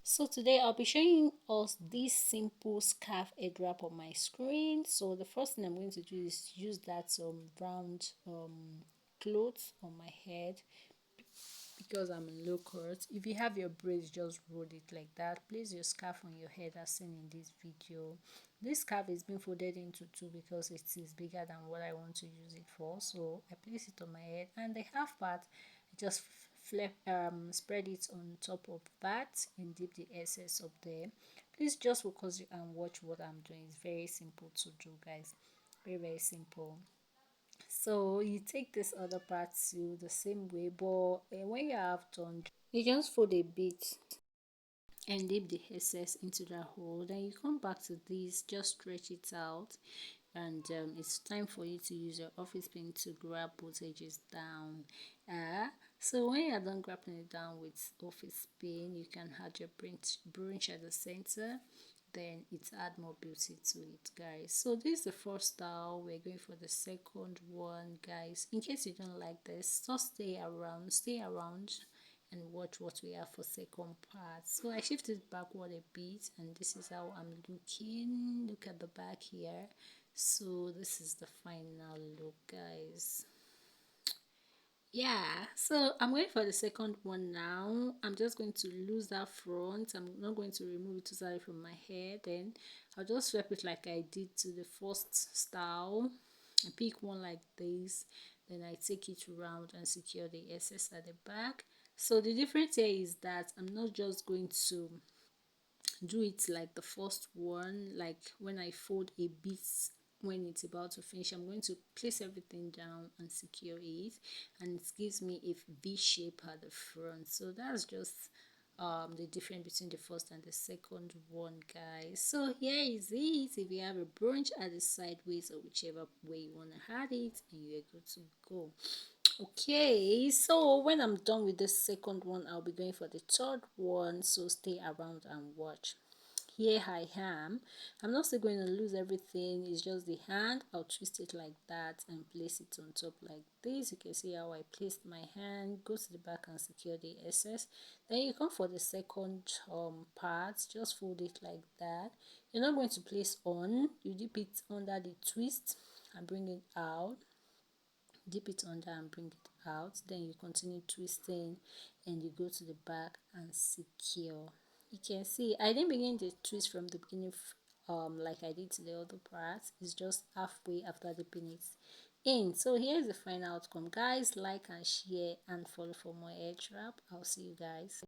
So today I'll be showing us this simple scarf head wrap on my screen. So the first thing I'm going to do is use that round clothes on my head because I'm in low cut. If you have your braids, just roll it like that. Place your scarf on your head as seen in this video. This scarf is being folded into two because it is bigger than what I want to use it for. So I place it on my head, and the half part I just spread it on top of that and dip the excess up there. Please just focus and watch what I'm doing. It's very simple to do, guys. Very simple. So you take this other part too the same way, but when you have done, you just fold a bit and dip the excess into the hole. Then you come back to this, just stretch it out, and it's time for you to use your office pin to grab both edges down. So when you're done grabbing it down with office pin, you can add your branch at the center, then it add more beauty to it, guys. So this is the first style. We're going for the second one, guys. In case you don't like this, just stay around and watch what we have for second part. So I shifted backward a bit, and this is how I'm looking. Look at the back here. So this is the final look, guys. Yeah, so I'm going for the second one now. I'm just going to lose that front. I'm not going to remove it totally from my hair. Then I'll just wrap it like I did to the first style. I pick one like this, then I take it round and secure the excess at the back. So the difference here is that I'm not just going to do it like the first one, like when I fold a bit when it's about to finish. I'm going to place everything down and secure it, and it gives me a V shape at the front. So that's just the difference between the first and the second one, guys. So here is it. If you have a branch at the sideways or whichever way you want to add it, and you're good to go. Okay, so when I'm done with the second one, I'll be going for the third one, so stay around and watch. Here I am. I'm not still going to lose everything. It's just the hand. I'll twist it like that and place it on top like this. You can see how I placed my hand. Go to the back and secure the excess. Then you come for the second part. Just fold it like that. You're not going to place on. You dip it under the twist and bring it out. Dip it under and bring it out. Then you continue twisting and you go to the back and secure. You can see I didn't begin the twist from the beginning like I did to the other part. It's just halfway after dipping it in. So here's the final outcome, guys. Like and share and follow for more edge wrap. I'll see you guys.